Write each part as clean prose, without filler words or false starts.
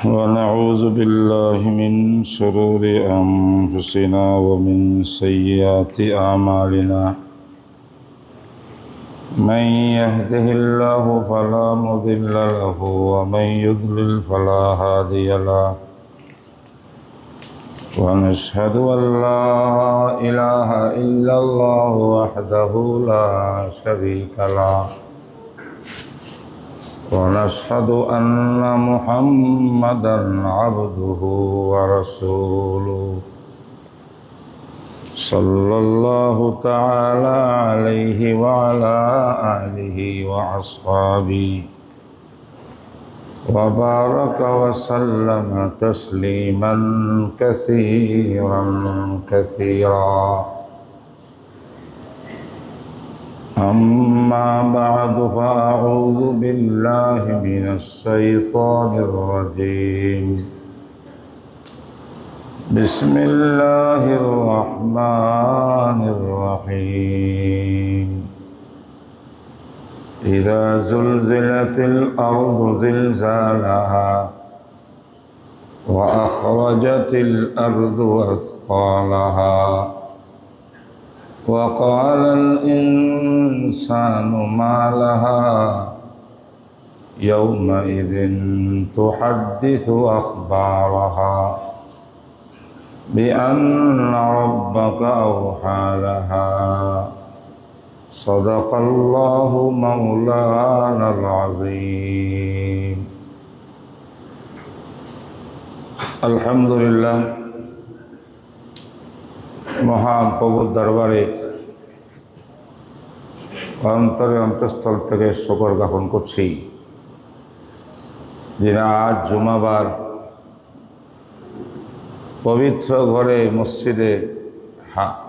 ونعوذ بالله من شرور أنفسنا ومن سيئات أعمالنا من يهده الله فلا مضل له ومن يضلل فلا هادي له ونشهد أن لا إله إلا الله وحده لا شريك له ونشهد أن محمدًا عبده ورسوله صلى الله تعالى عليه وعلى آله وأصحابه وبارك وسلم تسليمًا كثيرًا كثيرًا أما بعد فأعوذ بالله من الشيطان الرجيم بسم الله الرحمن الرحيم إذا زلزلت الأرض زلزالها وأخرجت الأرض أثقالها وقال الإنسان ما لها يومئذ تحدث أخبارها بأن ربك أوحى لها صدق الله مولانا العظيم الحمد لله মহাপ্রভুর দরবারে অন্তরে অন্তঃস্থল থেকে শকর জ্ঞাপন করছি যিনি আজ জুমাবার পবিত্র ঘরে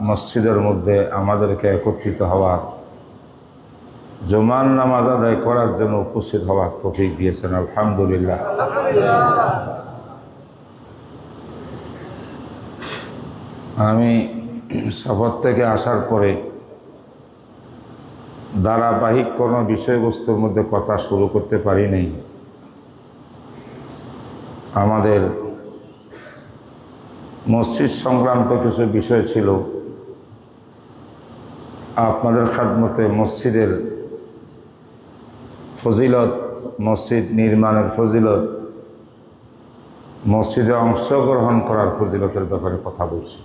মসজিদের মধ্যে আমাদেরকে একত্রিত হওয়ার জুমার নামাজ আদায় করার জন্য উপস্থিত হওয়ার তৌফিক দিয়েছেন। আলহামদুলিল্লাহ। আমি সফর থেকে আসার পরে ধারাবাহিক কোনো বিষয়বস্তুর মধ্যে কথা শুরু করতে পারি নাই। আমাদের মসজিদ সংক্রান্ত কিছু বিষয় ছিল, আপনাদের খাদমতে মসজিদের ফজিলত, মসজিদ নির্মাণের ফজিলত, মসজিদে অংশগ্রহণ করার ফজিলতের ব্যাপারে কথা বলছি।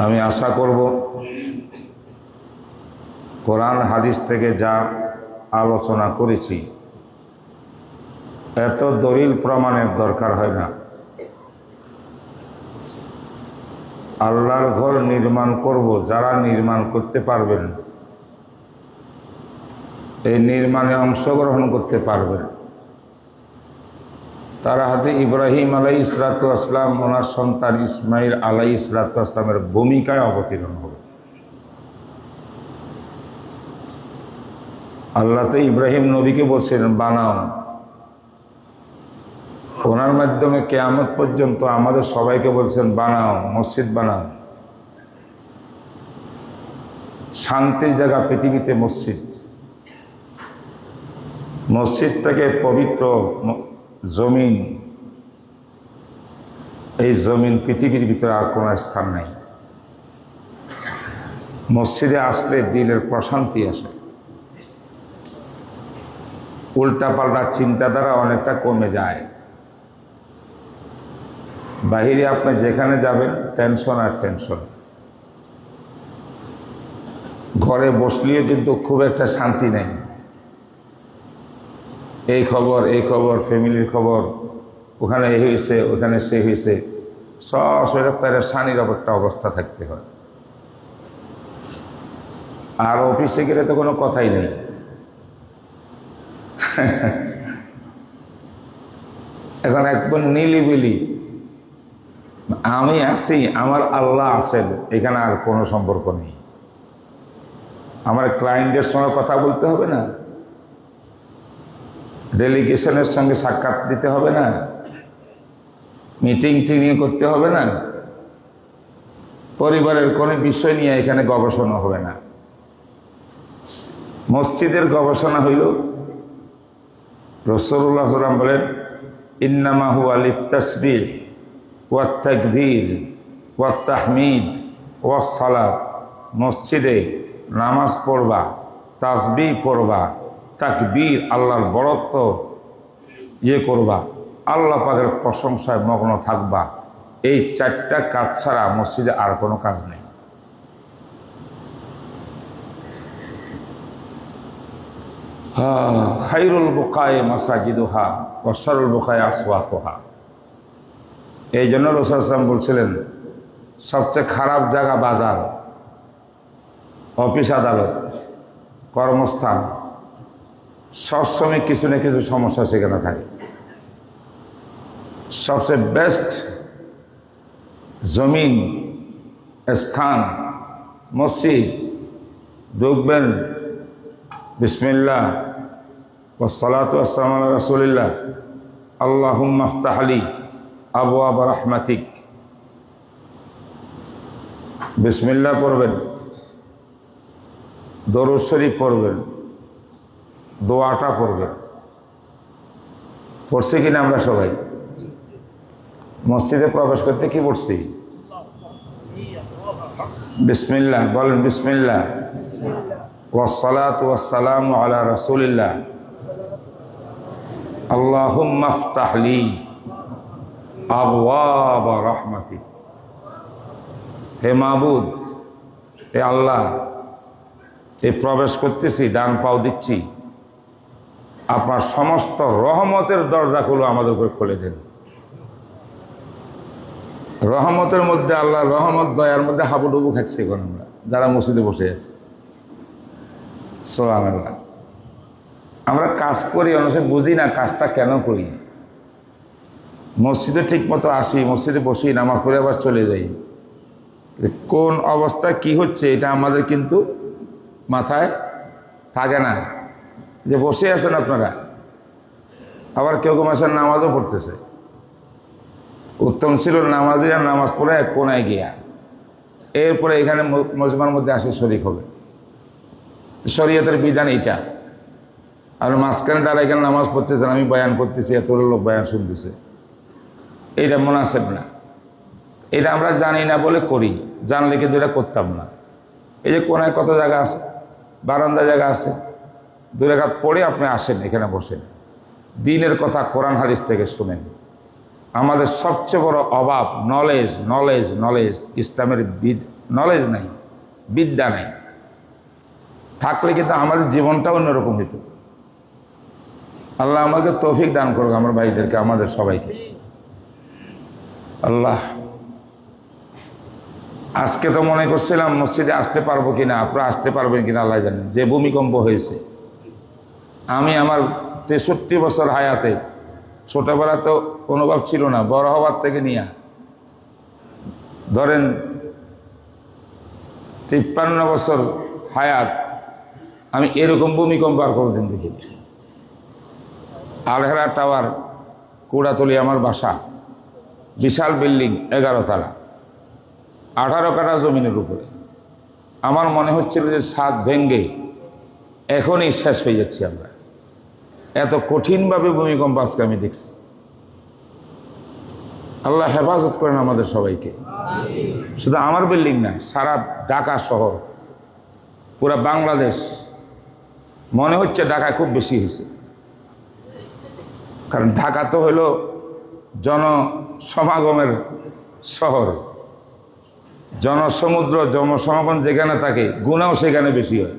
আমি আশা করব কোরআন হাদিস থেকে যা আলোচনা করেছি এত দলিল প্রমাণের দরকার হয় না। আল্লাহর ঘর নির্মাণ করব, যারা নির্মাণ করতে পারবেন, এই নির্মাণে অংশগ্রহণ করতে পারবেন, তারা হাতে ইব্রাহিম আলাইহিসসালাতু ওয়াসসালাম ওনার সন্তান ইসমাইল আলাইহিসসালাতু ওয়াসসালামের ভূমিকায় অবতীর্ণ হবে। আল্লাহ তো ইব্রাহিম নবীকে বলছিলেন বানাও, ওনার মাধ্যমে কিয়ামত পর্যন্ত আমাদের সবাইকে বলছেন বানাও, মসজিদ বানাও। শান্তির জায়গা পৃথিবীতে মসজিদ। মসজিদ থেকে পবিত্র জমিন, এই জমিন পৃথিবীর ভিতরে আর কোনো স্থান নাই। মসজিদে আসলে দিলের প্রশান্তি আসে, উল্টাপাল্টা চিন্তাধারা অনেকটা কমে যায়। বাহিরে আপনি যেখানে যাবেন টেনশন আর টেনশন, ঘরে বসলেও কিন্তু খুব একটা শান্তি নেই। এই খবর এই খবর, ফ্যামিলির খবর, ওখানে এই হয়েছে ওখানে সে হয়েছে, সব সেটা পেরেশানির একটা অবস্থা থাকতে হয়। আর অফিসে গেলে তো কোনো কথাই নেই। এখন একবার নিলিবিলি, আমি আছি, আমার আল্লাহ আছেন, এখানে আর কোনো সম্পর্ক নেই। আমার ক্লায়েন্টের সঙ্গে কথা বলতে হবে না, ডেলিগেশনের সঙ্গে সাক্ষাৎ দিতে হবে না, মিটিং টিং করতে হবে না, পরিবারের কোনো বিষয় নিয়ে এখানে গবেষণা হবে না। মসজিদের গবেষণা হইল রাসূলুল্লাহ সাল্লাল্লাহু আলাইহি ওয়াসাল্লাম বলেন ইন্নামা হুয়া লিত-তাসবিহ ওয়াত-তাকবীর ওয়াত-তাহমিদ ওয়াস-সালাত। মসজিদে নামাজ পড়বা, তাসবিহ পড়বা, তাকবীর আল্লাহর বড়ত্ব করবা, আল্লাহ পাকের প্রশংসায় মগ্ন থাকবা। এই চারটা কাজ ছাড়া মসজিদে আর কোনো কাজ নেই। খায়রুল বুকায়ে মাসাজিদুহা ওয়া শাররুল বুকায়ে আসওয়াকুহা। এই জন্য রাসূল সাল্লাল্লাহু আলাইহি ওয়াসাল্লাম বলছিলেন, সবচেয়ে খারাপ জায়গা বাজার, অফিস আদালত, কর্মস্থান, সবসময় কিছু না কিছু সমস্যা সেখানে থাকে। সবচেয়ে বেস্ট জমিন, স্থান মসজিদ। ঢুকবেন, বিসমিল্লাহ ওয়াসসালাতু ওয়াসসালামু আলা রাসূলিল্লাহ, আল্লাহুম্মা ইফতাহ লি আবওয়াব রাহমাতিক। বিসমিল্লাহ পড়বেন, দরুদ শরীফ পড়বেন, দোয়াটা পড়বেন। পড়ছি কিনা আমরা সবাই? মসজিদে প্রবেশ করতে কি পড়ছি? বিসমিল্লাহ বলেন, বিসমিল্লাহ ওয়াসসালাতু ওয়াসসালামু আলা রাসূলিল্লাহ, আল্লাহুম্মা ইফতাহ লি আবওয়াব রাহমাতিক। হে মাবুদ, হে আল্লাহ, এই প্রবেশ করতেছি, ডান পাও দিচ্ছি, আপনার সমস্ত রহমতের দরজাগুলো আমাদের উপর খুলে দেন। রহমতের মধ্যে, আল্লাহর রহমত দয়ার মধ্যে হাবুডুবু খাচ্ছি এখন আমরা যারা মসজিদে বসে আছি। সুবহানাল্লাহ। আমরা কাজ করি, অনেক বুঝি না কাজটা কেন করি। মসজিদে ঠিক মতো আসি, মসজিদে বসি, নামাজ পড়ে আবার চলে যাই। কোন অবস্থা কি হচ্ছে এটা আমাদের কিন্তু মাথায় থাকে না। যে বসে আছেন আপনারা, আবার কেউ কেউ মাসের নামাজও পড়তেছে। উত্তম ছিল নামাজিরা নামাজ পড়ে এক কোনায় গিয়া এরপরে এখানে মজমার মধ্যে আসে শরীক হবে। শরীয়তের বিধান এইটা। আর মাঝখানে তারা এখানে নামাজ পড়তেছেন, আমি বয়ান করতেছি, এত লোক বয়ান শুনতেছে, এইটা মুনাসেব না। এটা আমরা জানি না বলে করি, জানলে কিন্তু এটা করতাম না। এই যে কোনায় কত জায়গা আছে, বারান্দা জায়গা আছে, 2 রাকাত পড়ে আপনি আসেন, এখানে বসেন, দিনের কথা কোরআন হাদিস থেকে শুনেন। আমাদের সবচেয়ে বড় অভাব নলেজ, নলেজ, নলেজ। ইসলামের নলেজ নাই, বিদ্যা নাই। থাকলে কিন্তু আমাদের জীবনটাও অন্যরকম হইত। আল্লাহ আমাকে তৌফিক দান করুক, আমার ভাইদেরকে, আমাদের সবাইকে। আল্লাহ, আজকে তো মনে করছিলাম মসজিদে আসতে পারবো কিনা, আপনারা আসতে পারবেন কিনা আল্লাহ জানেন। যে ভূমিকম্প হয়েছে, আমি আমার 63 বছর হায়াতে, ছোটবেলা তো অনুভব ছিল না, বড় হওয়ার থেকে নিয়ে ধরেন 53 বছর হায়াত, আমি এরকম ভূমিকম্প আর কোনোদিন দেখিনি। আলহেরা টাওয়ার, কুড়াতলি আমার বাসা, বিশাল বিল্ডিং, 11 তলা, 18 কাঠা জমিনের উপরে। আমার মনে হচ্ছিল যে ছাদ ভেঙ্গে এখনই শেষ হয়ে যাচ্ছি আমরা। এত কঠিনভাবে ভূমিকম্প আজকে আমি দেখছি। আল্লাহ হেফাজত করেন আমাদের সবাইকে। শুধু আমার বিল্ডিং না, সারা ঢাকা শহর, পুরা বাংলাদেশ, মনে হচ্ছে ঢাকায় খুব বেশি হয়েছে। কারণ ঢাকা তো হলো জনসমাগমের শহর, জনসমুদ্র, জনসমাগম যেখানে থাকে গুণাও সেখানে বেশি হয়।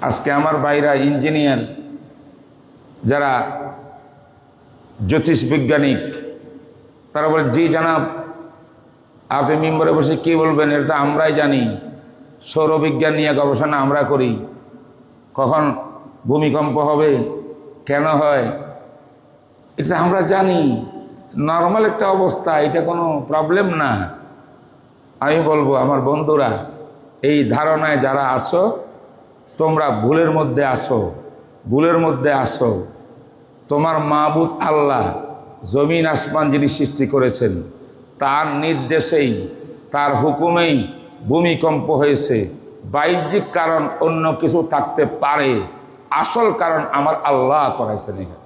আজকে আমার ভাইরা ইঞ্জিনিয়ার, যারা জ্যোতিষ বিজ্ঞানিক, তারা বলে, জি জানাব, আপনি মিম্বরে বসে কি বলবেন, এটা আমরাই জানি, সৌরবিজ্ঞান নিয়ে গবেষণা আমরা করি, কখন ভূমিকম্প হবে, কেন হয়, এটা আমরা জানি, নর্মাল একটা অবস্থা, এটা কোনো প্রবলেম না। আমি বলবো, আমার বন্ধুরা, এই ধারণায় যারা আছো, তোমরা ভুলের মধ্যে আসো, ভুলের মধ্যে আসো। তোমার মাবুদ আল্লাহ, জমিন আসমান যিনি সৃষ্টি করেছেন, তার নির্দেশেই, তার হুকুমেই ভূমিকম্প হয়েছে। বাহ্যিক কারণ অন্য কিছু থাকতে পারে, আসল কারণ আমার আল্লাহ করাইছেন। এখানে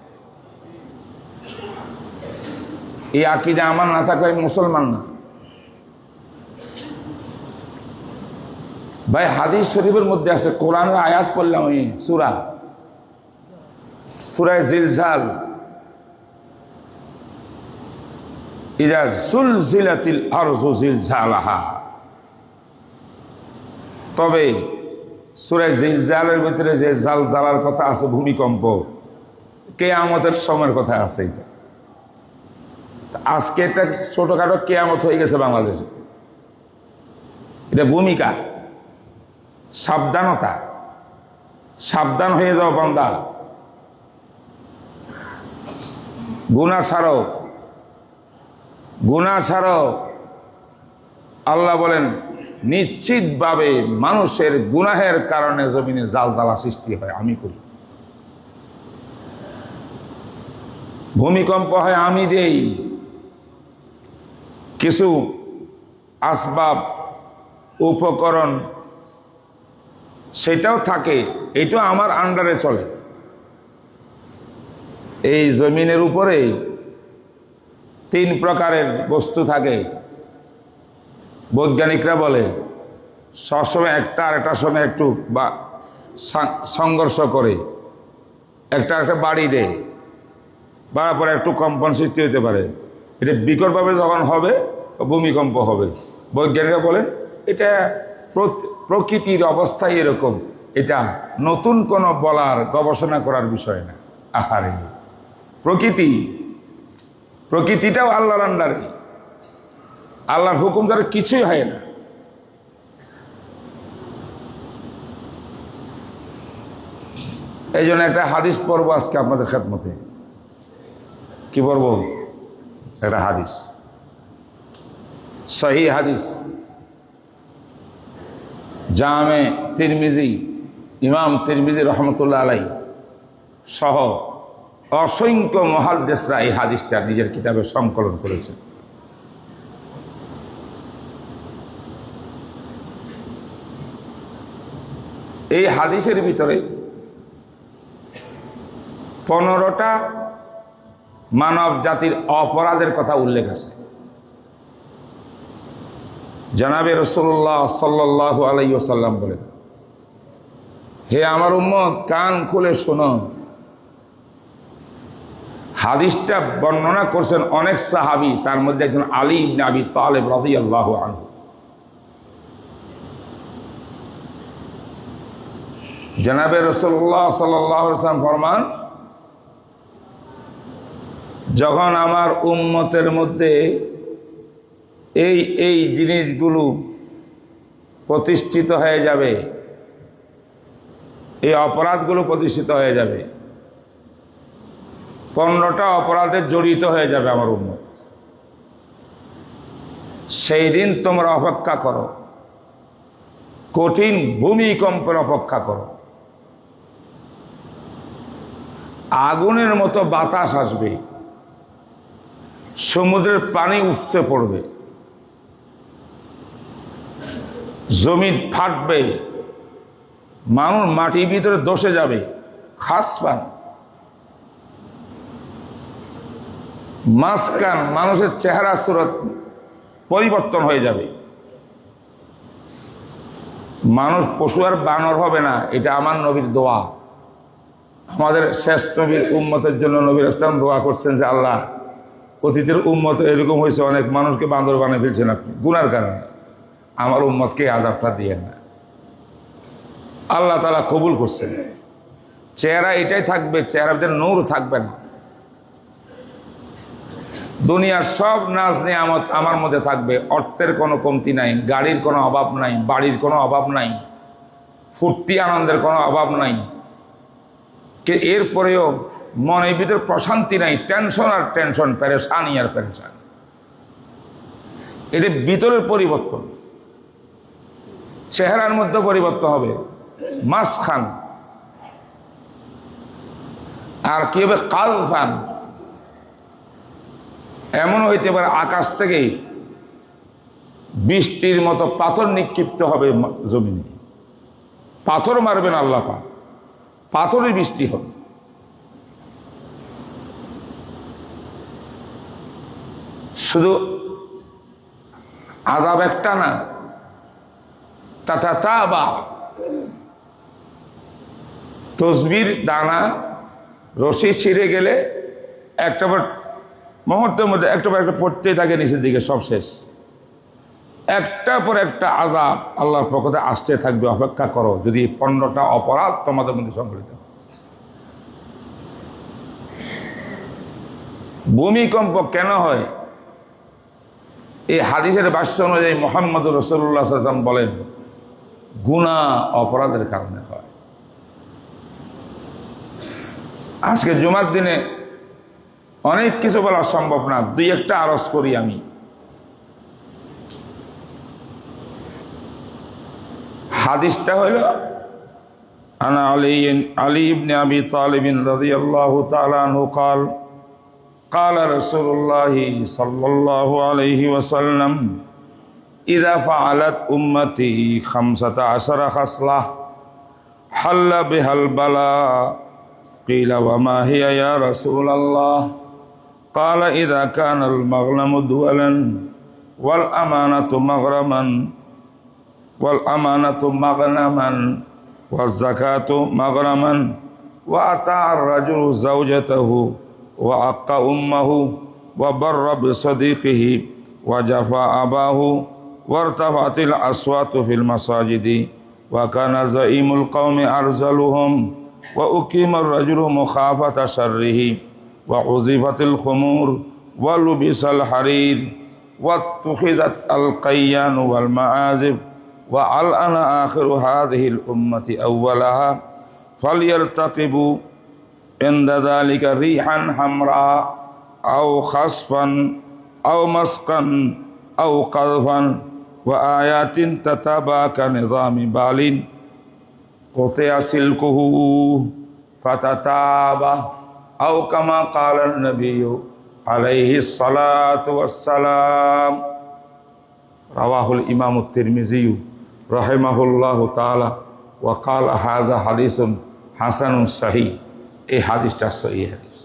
এই আকীদা আমার না থাকলে আমি মুসলমান না। ভাই হাদিস শরীফের মধ্যে আছে, কোরআনের আয়াত পড়লাম আমি, সূরা জিলজাল, ইযা যুলজিলাতিল আরযু জিলজালাহা। তবে সূরা জিলজালের ভিতরে যে জালজালার কথা আছে, ভূমিকম্প, কিয়ামতের সময়ের কথা আছে। এটা আজকে একটা ছোটখাটো কিয়ামত হয়ে গেছে বাংলাদেশে। এটা ভূমিকা, সাবধানতা, সাবধান হয়ে যাও বান্দা, গুনাহ ছাড়ো, গুনাহ ছাড়ো। আল্লাহ বলেন নিশ্চিতভাবে মানুষের গুনাহের কারণে জমিনে জালজালা সৃষ্টি হয়, আমি করি। ভূমিকম্প হয়, আমি দেই। কিছু আসবাব উপকরণ সেটাও থাকে, এটাও আমার আন্ডারে চলে। এই জমিনের উপরে 3 প্রকারের বস্তু থাকে। বৈজ্ঞানিকরা বলে সবসময় একটা আরেকটার সঙ্গে একটু বা সংঘর্ষ করে, একটা বাড়ি দেয়, বাড়ার পরে একটু কম্পন সৃষ্টি হতে পারে। এটা বিকটভাবে যখন হবে ভূমিকম্প হবে। বৈজ্ঞানিকরা বলেন এটা প্রকৃতির অবস্থায় এরকম, এটা নতুন কোনো বলার গবেষণা করার বিষয় না। আহারে, প্রকৃতিটাও আল্লাহর আন্ডারে, আল্লাহর হুকুম দ্বারা কিছুই হয় না। এই জন্য একটা হাদিস পড়বো আজকে আপনাদের খেদমতে। কি পড়বো? একটা হাদিস, সহিহ হাদিস, জামে তিরমিজি, ইমাম তিরমিজি রহমতুল্লাহ আলাইহি সহ অসংখ্য মুহাদ্দিসরা এই হাদিসটা নিজের কিতাবে সংকলন করেছেন। এই হাদিসের ভিতরে 15টা মানব জাতির অপরাধের কথা উল্লেখ আছে। জনাবে রাসূলুল্লাহ সাল্লাল্লাহু আলাইহি ওয়াসাল্লাম বলেন, হে আমার উম্মত, কান খুলে শোনো। হাদিসটা বর্ণনা করছেন অনেক সাহাবী, তার মধ্যে একজন আলী ইবনে আবি তালেব রাদিয়াল্লাহু আনহু। জনাবে রাসূলুল্লাহ সাল্লাল্লাহু আলাইহি ওয়াসাল্লাম ফরমান, যখন আমার উম্মতের মধ্যে এই জিনিসগুলো প্রতিষ্ঠিত হয়ে যাবে, এই অপরাধগুলো প্রতিষ্ঠিত হয়ে যাবে, 15টা অপরাধে জড়িত হয়ে যাবে আমার উম্মত, সেই দিন তোমরা অপেক্ষা করো, কঠিন ভূমিকম্পের অপেক্ষা করো। আগুনের মতো বাতাস আসবে, সমুদ্রের পানি উপচে পড়বে, জমিন ফাটবে, মানুষ মাটির ভিতরে ধসে যাবে, খাসপান, মাঝখান মানুষের চেহারা সুরত পরিবর্তন হয়ে যাবে। মানুষ পশু আর বানর হবে না। এটা আমার নবীর দোয়া। আমাদের শেষ নবীর উম্মতের জন্য নবী ইসলাম দোয়া করছেন যে আল্লাহ, অতীতের উম্মত এরকম হয়েছে, অনেক মানুষকে বান্দর বানিয়ে ফেলছেন আপনি গুনার কারণে, আমার উম্মতকে আযাবটা দিয়েন না। আল্লাহ তাআলা কবুল করছেন। চেহারা এটাই থাকবে, চেহারার ভিতরে নূর থাকবে না। দুনিয়ার সব নাজ নিয়ামত আমার মধ্যে থাকবে, অর্থের কোনো কমতি নাই, গাড়ির কোনো অভাব নাই, বাড়ির কোনো অভাব নাই, ফুর্তি আনন্দের কোনো অভাব নাই, এরপরেও মনের ভিতরে প্রশান্তি নাই, টেনশন আর টেনশন, পেরেশানি আর পেরেশান। এটা ভিতরের পরিবর্তন, চেহারার মধ্যে পরিবর্তন হবে, মাঝখান। আর কি হবে? কালফান। এমন হইতে পারে আকাশ থেকে বৃষ্টির মতো পাথর নিক্ষিপ্ত হবে জমিনে, পাথর মারবেন আল্লাহ পাক, পাথরের বৃষ্টি হবে। শুধু আযাব একটা না, তাতাতাবা, তসবির দানা রশি ছিঁড়ে গেলে একটা মুহূর্তের মধ্যে একটা পর একটা পড়তেই থাকে নিচের দিকে, সব শেষ। একটার পর একটা আযাব আল্লাহর পক্ষে আসতে থাকবে, অপেক্ষা করো যদি 15টা অপরাধ তোমাদের মধ্যে সংঘটিত হয়। ভূমিকম্প কেন হয়? এই হাদিসের ভাষ্য অনুযায়ী মুহাম্মদ রাসূলুল্লাহ সাল্লাল্লাহু আলাইহি ওয়াসাল্লাম বলেন, গুনাহ অপরাধের কারণে হয়। আজকে জুমার দিনে অনেক কিছু বলা সম্ভব না, দুই একটা আরজ করি আমি। হাদিসটা হইল আনা আলী ইবনে আবি তালিব রাদিয়াল্লাহু তাআলা আনহু قال قال رسول الله صلى الله عليه وسلم إذا فعلت أمتي 15 خصلة حل بها البلاء قيل وما هي يا رسول الله قال إذا كان المغنم دولا والأمانة مغنما والزكاة مغنما وأطاع الرجل زوجته وعق أمه وبر بصديقه وجفى أباه وارتفعت الأصوات في المساجد وكان زعيم القوم أرذلهم وأقيم الرجل مخافة شره وحذفت الخمور ولبس الحرير واتخذت القيان والمعازف وألأن آخر هذه الأمة أولها فليرتقبوا عند ذلك ريحا حمراء أو خصفا أو مسقا أو قذفا وآيات تتابع كنظام بال قطع سلكه فتتابع أو كما قال النبي عليه الصلاة والسلام رواه الإمام الترمذي رحمه الله تعالى وقال هذا حديث حسن صحيح। এই হাদিসটা সহিহ হাদিস।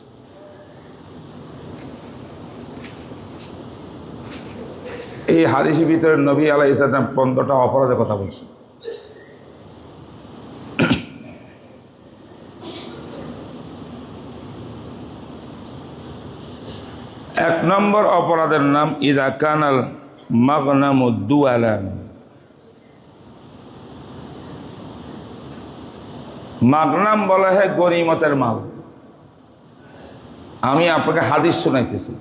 এই হাদিসের ভিতরে নবী আলাইহিস সালাম 15টা অপরাধের কথা বলছেন। এক নম্বর অপরাধের নাম ইযা কানাল মাগনামু দুয়ালান। মাগনাম বলা হয় গনিমতের মাল। আমি আপনাকে হাদিস শোনাইতেছি,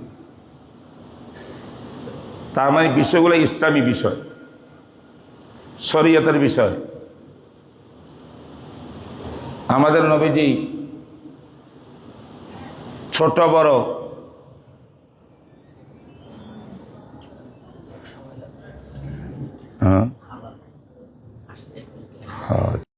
তার মানে বিষয়গুলো ইসলামী বিষয়, শরীয়তের বিষয়। আমাদের নবীজি ছোট বড় হ্যাঁ